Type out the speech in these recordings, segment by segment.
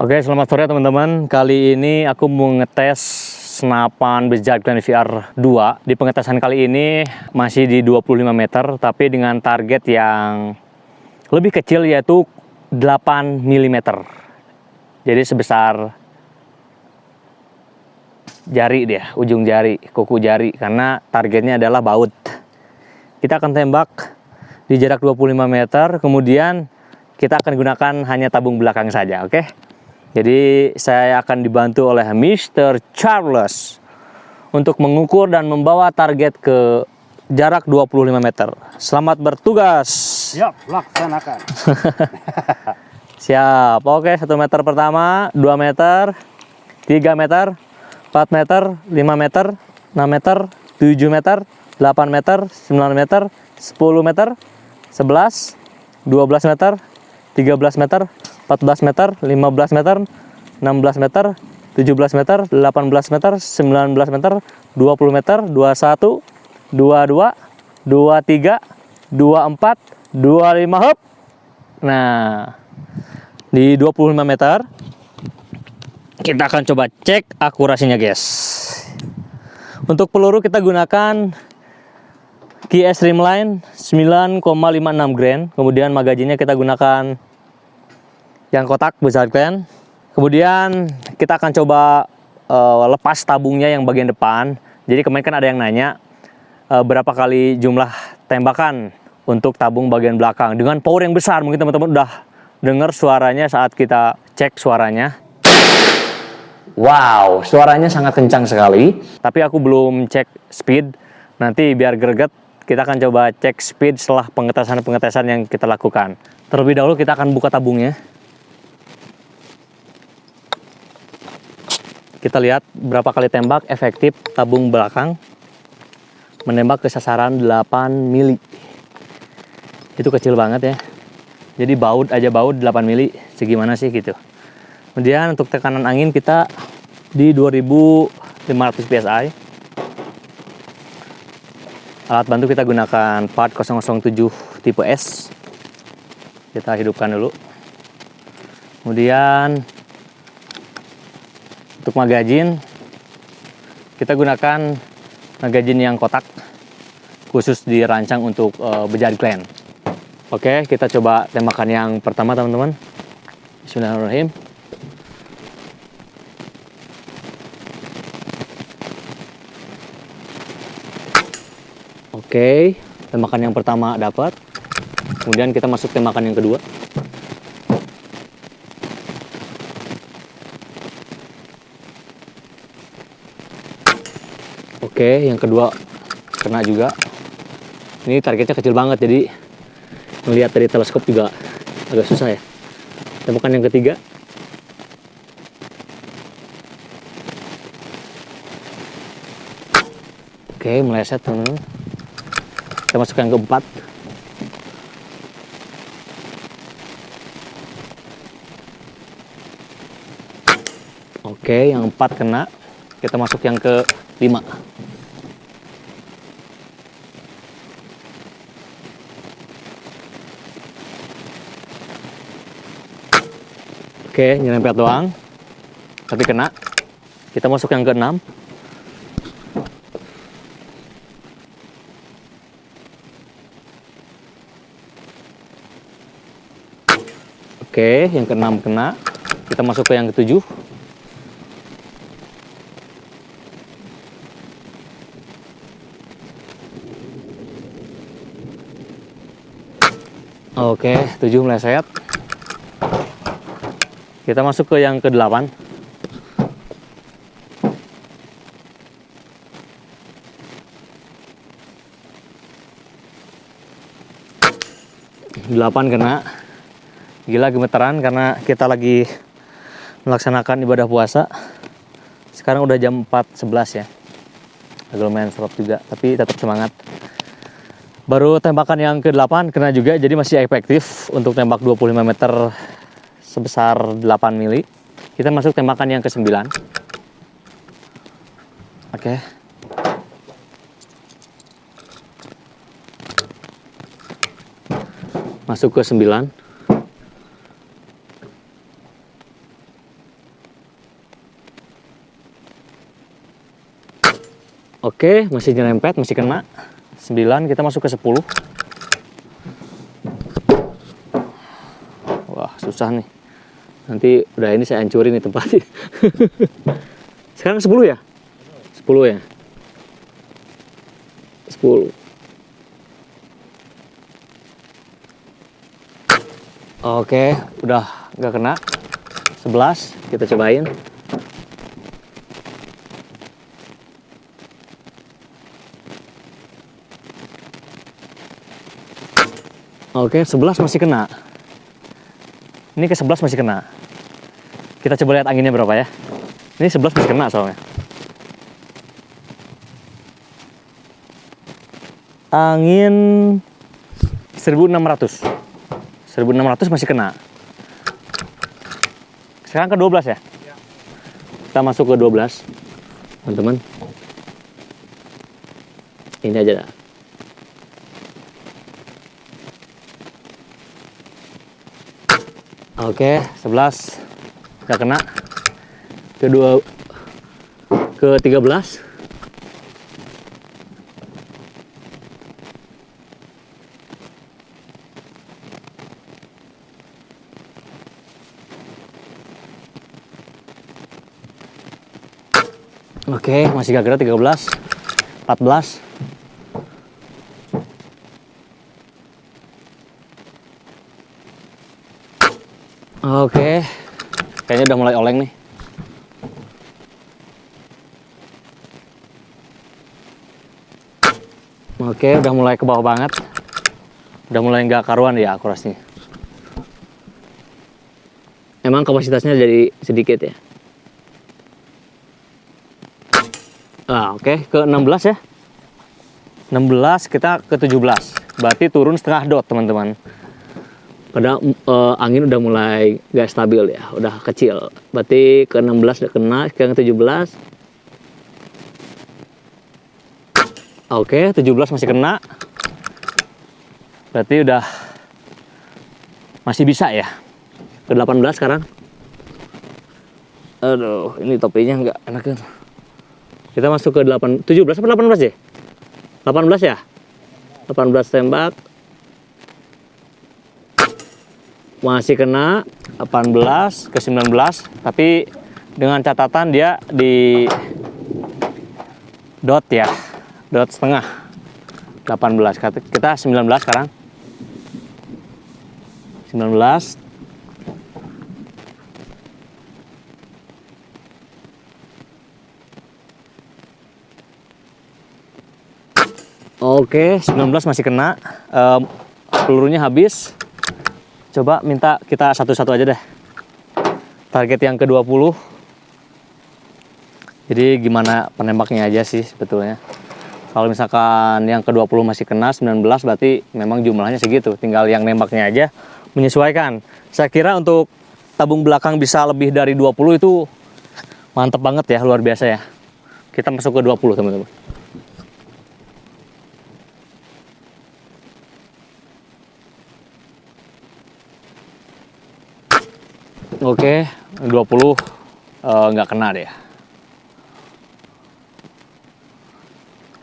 Oke, selamat sore teman-teman. Kali ini aku mau ngetes senapan Bejat Clan VR2. Di pengetesan kali ini masih di 25 meter, tapi dengan target yang lebih kecil yaitu 8 mm. Jadi sebesar jari dia, ujung jari, kuku jari, karena targetnya adalah baut. Kita akan tembak di jarak 25 meter, kemudian kita akan gunakan hanya tabung belakang saja, oke? Jadi saya akan dibantu oleh Mr. Charles untuk mengukur dan membawa target ke jarak 25 meter. Selamat bertugas. Siap, laksanakan. Siap. Oke, 1 meter pertama, 2 meter, 3 meter, 4 meter, 5 meter, 6 meter, 7 meter, 8 meter, 9 meter, 10 meter, 11, 12 meter, 13 meter, 14 meter, 15 meter, 16 meter, 17 meter, 18 meter, 19 meter, 20 meter, 21, 22, 23, 24, 25, hop. Nah, di 25 meter kita akan coba cek akurasinya, guys. Untuk peluru kita gunakan KS Streamline 9,56 grain. Kemudian magazinnya kita gunakan yang kotak Bejat Clan. Kemudian kita akan coba lepas tabungnya yang bagian depan. Jadi kemarin kan ada yang nanya berapa kali jumlah tembakan untuk tabung bagian belakang dengan power yang besar. Mungkin teman-teman udah dengar suaranya saat kita cek suaranya. Wow, suaranya sangat kencang sekali. Tapi aku belum cek speed. Nanti biar greget, kita akan coba cek speed setelah pengetesan-pengetesan yang kita lakukan. Terlebih dahulu kita akan buka tabungnya. Kita lihat berapa kali tembak efektif tabung belakang menembak ke sasaran 8 mili. Itu kecil banget ya. Jadi baut 8 mili, segimana sih gitu. Kemudian untuk tekanan angin kita di 2500 psi. Alat bantu kita gunakan part 007 tipe S. Kita hidupkan dulu. Kemudian untuk magazin kita gunakan magazin yang kotak, khusus dirancang untuk Bejat Clan. Oke, kita coba tembakan yang pertama teman-teman. Bismillahirrahmanirrahim. Oke, tembakan yang pertama dapat. Kemudian kita masuk tembakan yang kedua. Oke, yang kedua kena juga. Ini targetnya kecil banget, jadi melihat dari teleskop juga agak susah ya. Tembakan yang ketiga. Oke, meleset teman-teman. Kita masuk yang keempat. Oke, yang 4 kena. Kita masuk yang ke-5. Oke, nyerempet doang, tapi kena. Kita masuk yang ke-6. Oke, yang ke-6 kena. Kita masuk ke yang ke-7. Oke, 7 meleset. Kita masuk ke yang ke-8. Delapan kena. Gila, gemeteran karena kita lagi melaksanakan ibadah puasa. Sekarang udah jam 4.11 ya. Agak lumayan serap juga, tapi tetap semangat. Baru tembakan yang ke-8 kena juga, jadi masih efektif untuk tembak 25 meter sebesar 8 mili. Kita masuk tembakan yang ke-9. Oke. Masuk ke 9. Oke, masih nyerempet, masih kena. 9, kita masuk ke 10. Wah, susah nih. Nanti udah ini saya hancurin nih tempatnya. Sekarang 10 ya? 10 ya? 10. Oke, udah nggak kena. 11, kita cobain. Oke, 11 masih kena. Ini ke 11 masih kena. Kita coba lihat anginnya berapa ya. Ini 11 masih kena soalnya. Angin 1600. 1600 masih kena. Sekarang ke 12 ya? Kita masuk ke 12. Teman-teman. Ini aja dah. Oke, 11 nggak kena. Kedua ke 13. Oke, masih gak gerak. 13, 14. Oke, kayaknya udah mulai oleng nih. Oke, udah mulai ke bawah banget. Udah mulai nggak karuan ya akurasinya. Emang kapasitasnya jadi sedikit ya. Oke, ke 16 ya. 16 kita ke 17. Berarti turun setengah dot, teman-teman. Padahal angin udah mulai gak stabil ya, udah kecil. Berarti ke 16 udah kena, sekarang ke 17. Oke, 17 masih kena. Berarti udah masih bisa ya. Ke 18 sekarang. Aduh, ini topinya nggak enak kan. Kita masuk ke 17 apa 18 ya? 18 ya? 18 tembak. Masih kena. 18 ke 19. Tapi dengan catatan dia di dot ya. Dot setengah. 18. Kita 19 sekarang. 19. Oke, 19 masih kena. Pelurunya habis. Coba minta kita satu-satu aja deh. Target yang ke-20. Jadi gimana penembaknya aja sih sebetulnya. Kalau misalkan yang ke-20 masih kena 19, berarti memang jumlahnya segitu. Tinggal yang nembaknya aja menyesuaikan. Saya kira untuk tabung belakang bisa lebih dari 20 itu mantep banget ya, luar biasa ya. Kita masuk ke 20, teman-teman. Oke, 20 nggak kena deh.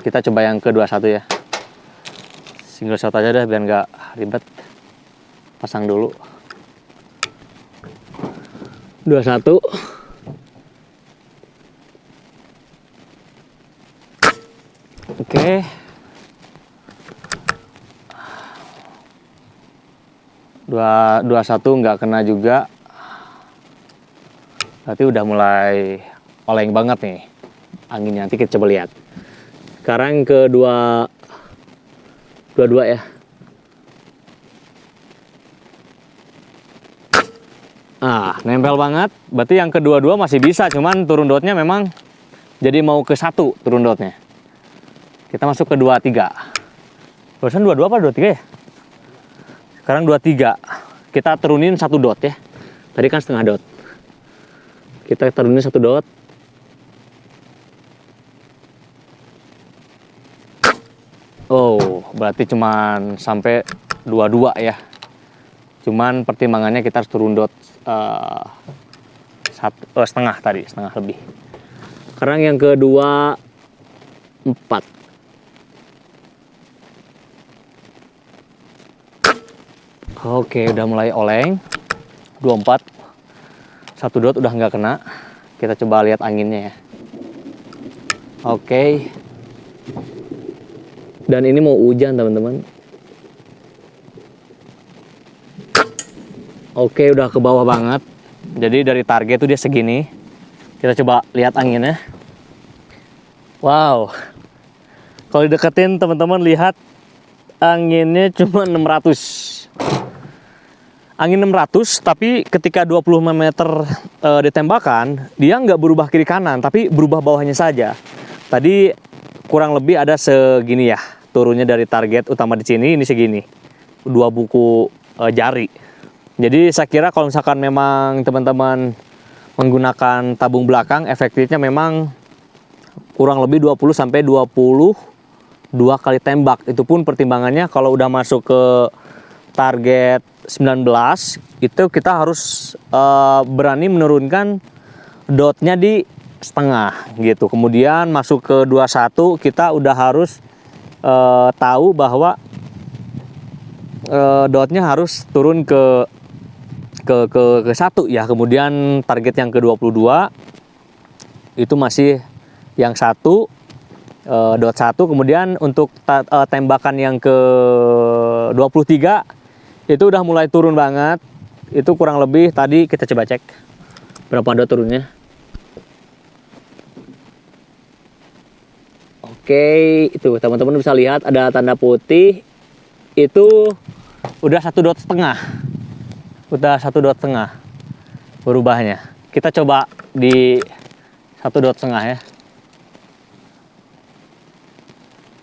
Kita coba yang ke-21 ya. Single shot aja deh biar nggak ribet. Pasang dulu. 21. Oke. 21 nggak kena juga. Berarti udah mulai oleng banget nih anginnya. Nanti kita coba lihat. Sekarang ke 22 ya. Nempel banget. Berarti yang ke-22 masih bisa, cuman turun dotnya memang jadi mau ke 1 turun dotnya. Kita masuk ke 23. Barusan 22 apa 23 ya? Sekarang 23. Kita turunin 1 dot ya. Tadi kan setengah dot. Kita turunin 1 dot. Oh, berarti cuman sampai 22 ya. Cuman pertimbangannya kita harus turun dot setengah tadi, setengah lebih. Sekarang yang ke-24. 4. Oke, udah mulai oleng. 24. 1 dot udah nggak kena. Kita coba lihat anginnya ya. Oke. Dan ini mau hujan, teman-teman. Oke, udah ke bawah banget. Jadi dari target tuh dia segini. Kita coba lihat anginnya. Wow. Kalau dideketin, teman-teman lihat anginnya cuma 600. Angin 600, tapi ketika 25 meter ditembakkan, dia nggak berubah kiri kanan, tapi berubah bawahnya saja. Tadi kurang lebih ada segini ya, turunnya dari target utama di sini, ini segini. 2 buku jari. Jadi saya kira kalau misalkan memang teman-teman menggunakan tabung belakang, efektifnya memang kurang lebih 20-22 kali tembak. Itu pun pertimbangannya kalau udah masuk ke target 19 itu kita harus berani menurunkan dotnya di setengah gitu. Kemudian masuk ke 21 kita udah harus tahu bahwa dotnya harus turun ke 1 ya. Kemudian target yang ke 22 itu masih yang 1 dot 1. Kemudian untuk tembakan yang ke 23 itu udah mulai turun banget. Itu kurang lebih tadi kita coba cek berapa dot turunnya. Oke, itu teman-teman bisa lihat ada tanda putih. Itu udah 1,5 dot. Udah 1,5 dot berubahnya. Kita coba di 1,5 dot ya.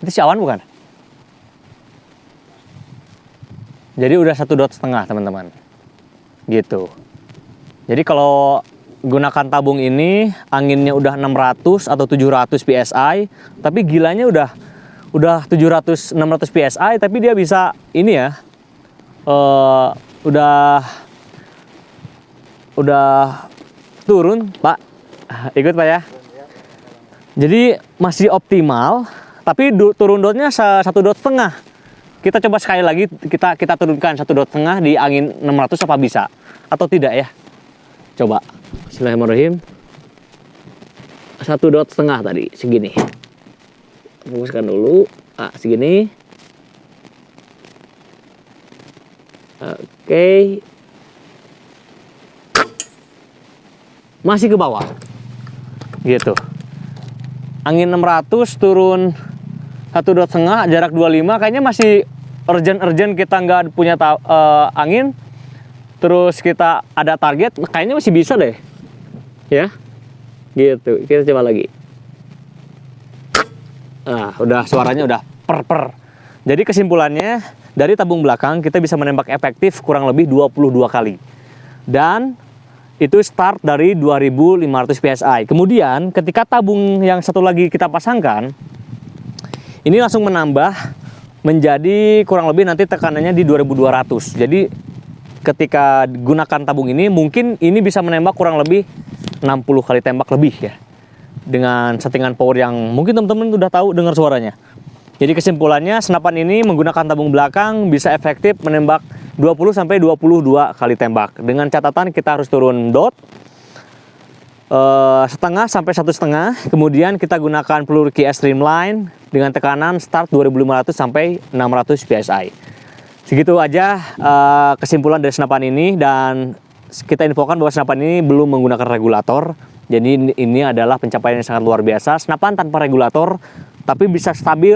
Itu si awan bukan? Jadi udah 1,5 dot teman-teman. Gitu. Jadi kalau gunakan tabung ini anginnya udah 600 atau 700 PSI, tapi gilanya udah 700 600 PSI, tapi dia bisa ini ya. Udah turun, Pak. Ikut, Pak ya. Jadi masih optimal, tapi turun dotnya 1,5 dot. Kita coba sekali lagi, kita turunkan 1,5 dot di angin 600 apa bisa atau tidak ya. Coba. Bismillahirrahmanirrahim. 1,5 dot tadi, segini. Fokuskan dulu. Segini. Oke. Masih ke bawah. Gitu. Angin 600 turun 1,5 dot, jarak 25, kayaknya masih urgent kita nggak punya angin, terus kita ada target, kayaknya masih bisa deh ya. Gitu, kita coba lagi. Udah suaranya udah per. Jadi kesimpulannya dari tabung belakang kita bisa menembak efektif kurang lebih 22 kali, dan itu start dari 2500 PSI. Kemudian ketika tabung yang satu lagi kita pasangkan, ini langsung menambah menjadi kurang lebih nanti tekanannya di 2200. Jadi ketika gunakan tabung ini mungkin ini bisa menembak kurang lebih 60 kali tembak lebih ya. Dengan settingan power yang mungkin teman-teman udah tahu dengar suaranya. Jadi kesimpulannya senapan ini menggunakan tabung belakang bisa efektif menembak 20-22 kali tembak. Dengan catatan kita harus turun dot setengah sampai 1,5. Kemudian kita gunakan peluru Ki Streamline dengan tekanan start 2500 sampai 600 PSI. Segitu aja kesimpulan dari senapan ini, dan kita infokan bahwa senapan ini belum menggunakan regulator. Jadi ini adalah pencapaian yang sangat luar biasa. Senapan tanpa regulator tapi bisa stabil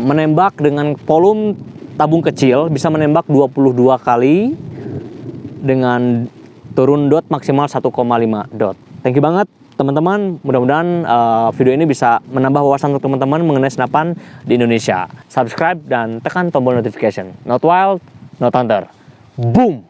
menembak dengan volume tabung kecil, bisa menembak 22 kali dengan turun dot maksimal 1,5 dot. Thank you banget teman-teman. Mudah-mudahan video ini bisa menambah wawasan untuk teman-teman mengenai senapan di Indonesia. Subscribe dan tekan tombol notification. Not wild, not thunder. Boom!